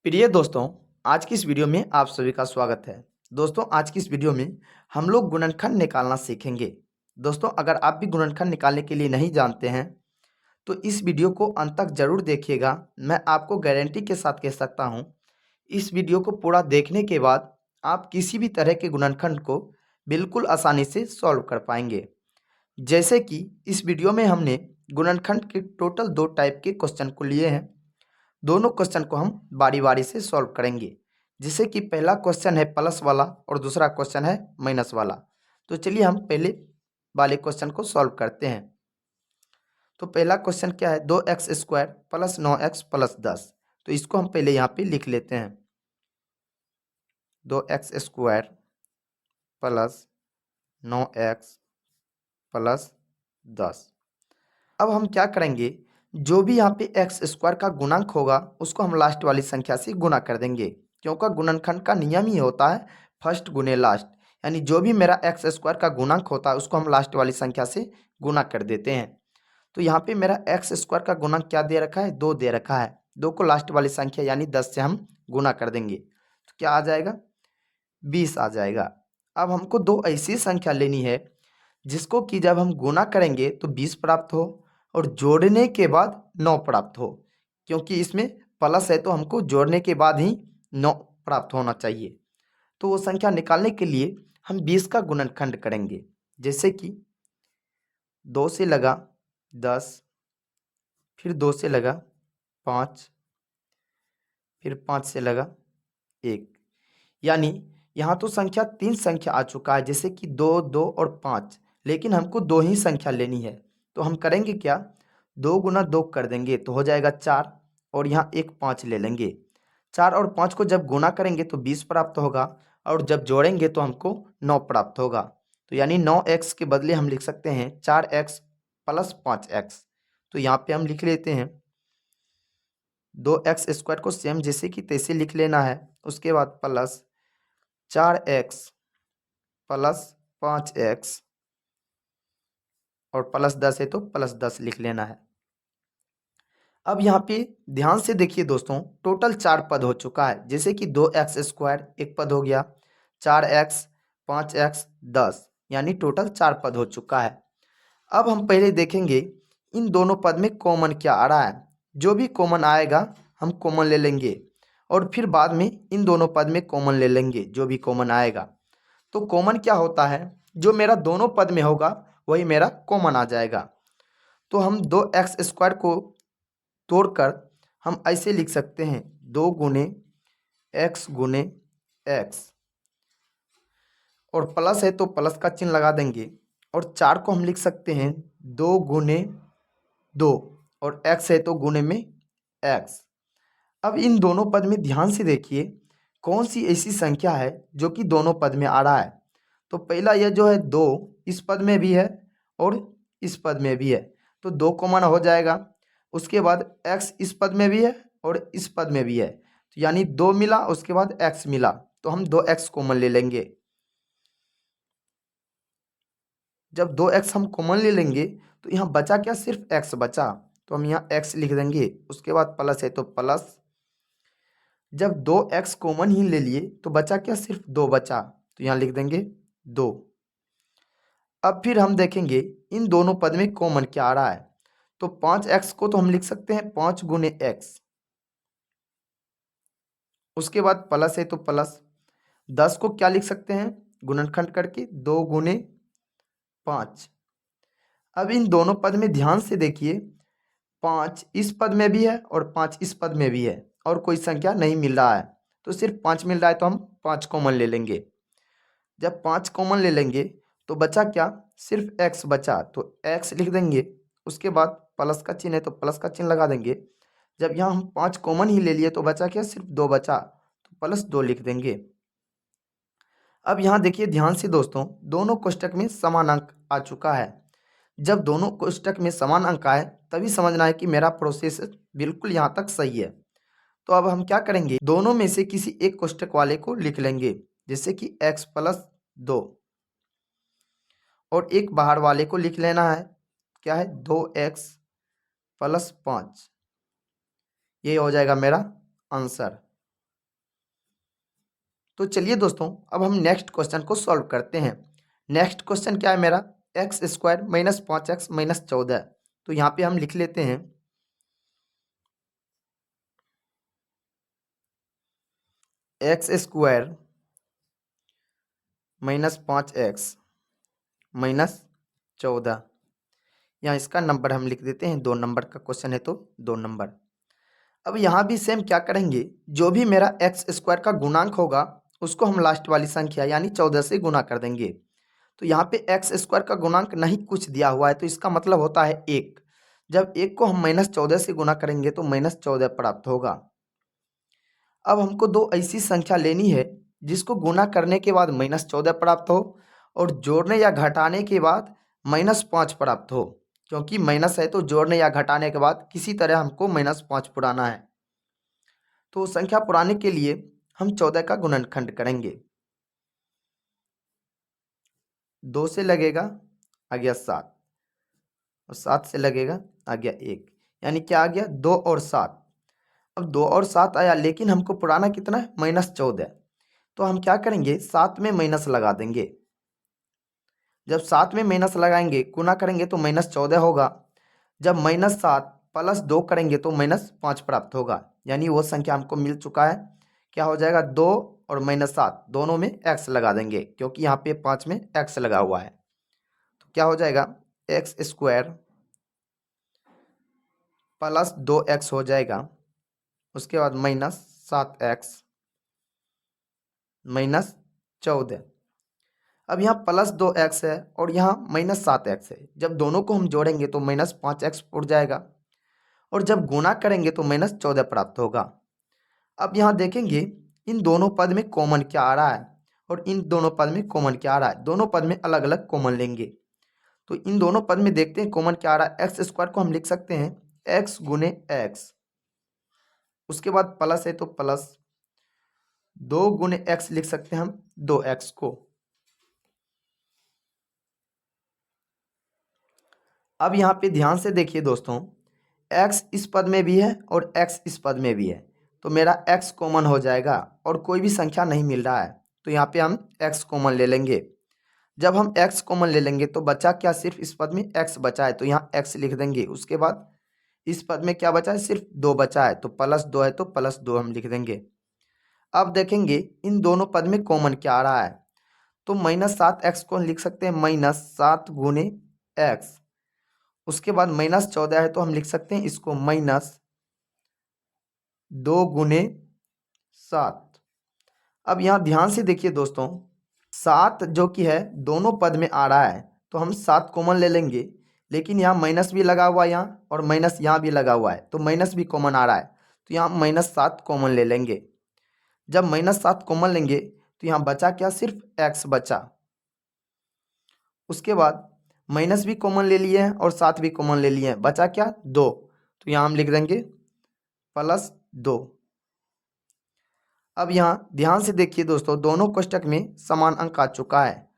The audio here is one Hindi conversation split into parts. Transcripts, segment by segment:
प्रिय दोस्तों, आज की इस वीडियो में आप सभी का स्वागत है। दोस्तों, आज की इस वीडियो में हम लोग गुणनखंड निकालना सीखेंगे। दोस्तों, अगर आप भी गुणनखंड निकालने के लिए नहीं जानते हैं, तो इस वीडियो को अंत तक जरूर देखिएगा। मैं आपको गारंटी के साथ कह सकता हूं, इस वीडियो को पूरा देखने के बाद आप किसी भी तरह के गुणनखंड को बिल्कुल आसानी से सॉल्व कर पाएंगे। जैसे कि इस वीडियो में हमने गुणनखंड के टोटल 2 टाइप के क्वेश्चन को लिए हैं। दोनों क्वेश्चन को हम बारी बारी से सॉल्व करेंगे। जैसे कि पहला क्वेश्चन है प्लस वाला और दूसरा क्वेश्चन है माइनस वाला। तो चलिए हम पहले वाले क्वेश्चन को सॉल्व करते हैं। तो पहला क्वेश्चन क्या है, 2x² प्लस 9x प्लस 10। तो इसको हम पहले यहाँ पे लिख लेते हैं, 2x² प्लस 9x प्लस 10। अब हम क्या करेंगे, जो भी यहाँ पे x² का गुणांक होगा उसको हम लास्ट वाली संख्या से गुना कर देंगे, क्योंकि गुणनखंड का नियम ही होता है फर्स्ट गुने लास्ट। यानी जो भी मेरा x² का गुणांक होता है उसको हम लास्ट वाली संख्या से गुना कर देते हैं। तो यहाँ पे मेरा x² का गुणांक क्या दे रखा है, 2 दे रखा है। 2 को लास्ट वाली संख्या यानी 10 से हम गुना कर देंगे तो क्या आ जाएगा, 20 आ जाएगा। अब हमको 2 ऐसी संख्या लेनी है जिसको कि जब हम गुना करेंगे तो 20 प्राप्त हो और जोड़ने के बाद 9 प्राप्त हो, क्योंकि इसमें प्लस है तो हमको जोड़ने के बाद ही 9 प्राप्त होना चाहिए। तो वो संख्या निकालने के लिए हम 20 का गुणनखंड करेंगे। जैसे कि 2 से लगा 10, फिर 2 से लगा 5, फिर 5 से लगा 1। यानी यहाँ तो संख्या 3 संख्या आ चुका है, जैसे कि 2, 2 और 5, लेकिन हमको 2 ही संख्या लेनी है। तो हम करेंगे क्या, 2 गुना 2 कर देंगे तो हो जाएगा 4, और यहाँ एक 5 ले लेंगे। 4 और 5 को जब गुना करेंगे तो 20 प्राप्त होगा, और जब जोड़ेंगे तो हमको 9 प्राप्त होगा। तो यानी 9x के बदले हम लिख सकते हैं 4x प्लस 5x। तो यहाँ पे हम लिख लेते हैं 2x² को सेम जैसे कि तैसे लिख लेना है। उसके बाद प्लस 4x प्लस 5x, और प्लस 10 है तो प्लस 10 लिख लेना है। अब यहाँ पे ध्यान से देखिए दोस्तों, टोटल 4 पद हो चुका है। जैसे कि 2x² एक पद हो गया, 4x, 5x, 10, यानी टोटल 4 पद हो चुका है। अब हम पहले देखेंगे इन दोनों पद में कॉमन क्या आ रहा है। जो भी कॉमन आएगा हम कॉमन ले लेंगे, और फिर बाद में इन दोनों पद में कॉमन ले लेंगे जो भी कॉमन आएगा। तो कॉमन क्या होता है, जो मेरा दोनों पद में होगा वही मेरा कॉमन आ जाएगा। तो हम 2x² को तोड़कर हम ऐसे लिख सकते हैं, 2 गुने x गुने x, और प्लस है तो प्लस का चिन्ह लगा देंगे। और 4 को हम लिख सकते हैं 2 गुने 2, और x है तो गुने में x। अब इन दोनों पद में ध्यान से देखिए कौन सी ऐसी संख्या है जो कि दोनों पद में आ रहा है। तो पहला यह जो है 2 इस पद में भी है और इस पद में भी है, तो 2 कॉमन हो जाएगा। उसके बाद x इस पद में भी है और इस पद में भी है, तो यानी 2 मिला, उसके बाद x मिला, तो हम 2x कॉमन ले लेंगे। जब 2x हम कॉमन ले लेंगे तो यहाँ बचा क्या, सिर्फ x बचा, तो हम यहाँ x लिख देंगे। उसके बाद प्लस है तो प्लस। जब 2x कॉमन ही ले लिए तो बचा क्या, सिर्फ 2 बचा, तो यहाँ लिख देंगे 2। अब फिर हम देखेंगे इन दोनों पद में कॉमन क्या आ रहा है। तो 5x को तो हम लिख सकते हैं 5 गुने x, उसके बाद प्लस है तो प्लस। 10 को क्या लिख सकते हैं, गुणनखंड करके 2 गुने 5। अब इन दोनों पद में ध्यान से देखिए, 5 इस पद में भी है और 5 इस पद में भी है, और कोई संख्या नहीं मिल रहा है, तो सिर्फ 5 मिल रहा है, तो हम 5 कॉमन ले लेंगे। जब 5 कॉमन ले लेंगे तो बचा क्या, सिर्फ x बचा, तो x लिख देंगे। उसके बाद प्लस का चिन्ह है तो प्लस का चिन्ह लगा देंगे। जब यहाँ हम 5 कॉमन ही ले लिए तो बचा क्या, सिर्फ 2 बचा, तो प्लस 2 लिख देंगे। अब यहाँ देखिए ध्यान से दोस्तों, दोनों कोष्टक में समान अंक आ चुका है। जब दोनों कोष्टक में समान अंक आए तभी समझना है कि मेरा प्रोसेस बिल्कुल यहाँ तक सही है। तो अब हम क्या करेंगे, दोनों में से किसी एक कोष्टक वाले को लिख लेंगे, जैसे कि x प्लस 2, और एक बाहर वाले को लिख लेना है, क्या है, 2x प्लस 5। ये हो जाएगा मेरा आंसर। तो चलिए दोस्तों अब हम नेक्स्ट क्वेश्चन को सॉल्व करते हैं। नेक्स्ट क्वेश्चन क्या है मेरा, x square minus 5x minus 14। तो यहाँ पे हम लिख लेते हैं x square minus 5x minus 14। यहाँ इसका नंबर हम लिख देते हैं, 2 नंबर का क्वेश्चन है तो 2 नंबर। अब यहाँ भी सेम क्या करेंगे, जो भी मेरा एक्स स्क्वायर का गुणांक होगा उसको हम लास्ट वाली संख्या यानी 14 से गुना कर देंगे। तो यहाँ पे एक्स स्क्वायर का गुणांक नहीं कुछ दिया हुआ है, तो इसका मतलब होता है 1। जब 1 को हम माइनस 14 से गुना करेंगे तो माइनस 14 प्राप्त होगा। अब हमको दो ऐसी संख्या लेनी है जिसको गुना करने के बाद माइनस 14 प्राप्त हो और जोड़ने या घटाने के बाद माइनस 5 प्राप्त हो। क्योंकि माइनस है तो जोड़ने या घटाने के बाद किसी तरह हमको माइनस 5 पुराना है। तो संख्या पुराने के लिए हम 14 का गुणनखंड करेंगे। 2 से लगेगा आ गया 7 और 7 से लगेगा आ गया 1, यानी क्या आ गया 2 और 7। अब 2 और 7 आया, लेकिन हमको पुराना कितना है माइनस 14। तो हम क्या करेंगे 7 में माइनस लगा देंगे। जब 7 में माइनस लगाएंगे गुना करेंगे तो माइनस 14 होगा। जब माइनस 7 प्लस 2 करेंगे तो माइनस 5 प्राप्त होगा, यानी वो संख्या हमको मिल चुका है। क्या हो जाएगा 2 और माइनस 7 दोनों में x लगा देंगे, क्योंकि यहाँ पे 5 में x लगा हुआ है। तो क्या हो जाएगा एक्स स्क्वायर प्लस 2x हो जाएगा, उसके बाद माइनस 7x माइनस 14। अब यहाँ प्लस 2x है और यहाँ माइनस 7x है। जब दोनों को हम जोड़ेंगे तो माइनस 5x उड़ जाएगा और जब गुना करेंगे तो माइनस 14 प्राप्त होगा। अब यहाँ देखेंगे इन दोनों पद में कॉमन क्या आ रहा है और इन दोनों पद में कॉमन क्या आ रहा है। दोनों पद में अलग अलग कॉमन लेंगे। तो इन दोनों पद में देखते हैं कॉमन क्या आ रहा है। एक्स स्क्वायर को हम लिख सकते हैं एक्स गुने एक्स, उसके बाद प्लस है तो प्लस 2 गुने एक्स लिख सकते हैं हम 2x को। अब यहाँ पे ध्यान से देखिए दोस्तों, x इस पद में भी है और x इस पद में भी है, तो मेरा x कॉमन हो जाएगा और कोई भी संख्या नहीं मिल रहा है, तो यहाँ पे हम x कॉमन ले लेंगे। जब हम x कॉमन ले लेंगे तो बचा क्या, सिर्फ इस पद में x बचा है तो यहाँ x लिख देंगे। उसके बाद इस पद में क्या बचा है, सिर्फ 2 बचा है, तो प्लस 2 है तो प्लस 2 हम लिख देंगे। अब देखेंगे इन दोनों पद में कॉमन क्या आ रहा है, तो माइनस 7x को लिख सकते हैं माइनस 7 गुने एक्स। उसके बाद माइनस 14 है तो हम लिख सकते हैं इसको माइनस 2 गुने 7। अब यहाँ ध्यान से देखिए दोस्तों, 7 जो कि है दोनों पद में आ रहा है तो हम 7 कॉमन ले लेंगे, लेकिन यहाँ माइनस भी लगा हुआ है यहाँ और माइनस यहाँ भी लगा हुआ है, तो माइनस भी कॉमन आ रहा है, तो यहाँ माइनस 7 कॉमन ले लेंगे। जब माइनस 7 कॉमन लेंगे तो यहाँ बचा क्या, सिर्फ एक्स बचा। उसके बाद माइनस भी कॉमन ले लिए हैं और 7 भी कॉमन ले लिए हैं, बचा क्या 2, तो यहाँ हम लिख देंगे प्लस 2। अब यहाँ ध्यान से देखिए दोस्तों, दोनों कोष्टक में समान अंक आ चुका है,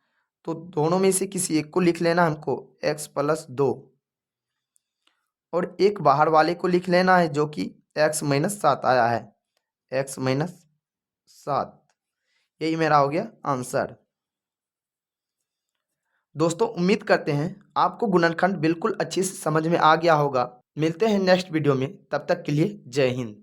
तो दोनों में से किसी एक को लिख लेना हमको x प्लस 2 और एक बाहर वाले को लिख लेना है जो कि x माइनस 7 आया है, x माइनस 7। यही मेरा हो गया आंसर। दोस्तों उम्मीद करते हैं आपको गुणनखंड बिल्कुल अच्छे से समझ में आ गया होगा। मिलते हैं नेक्स्ट वीडियो में, तब तक के लिए जय हिंद।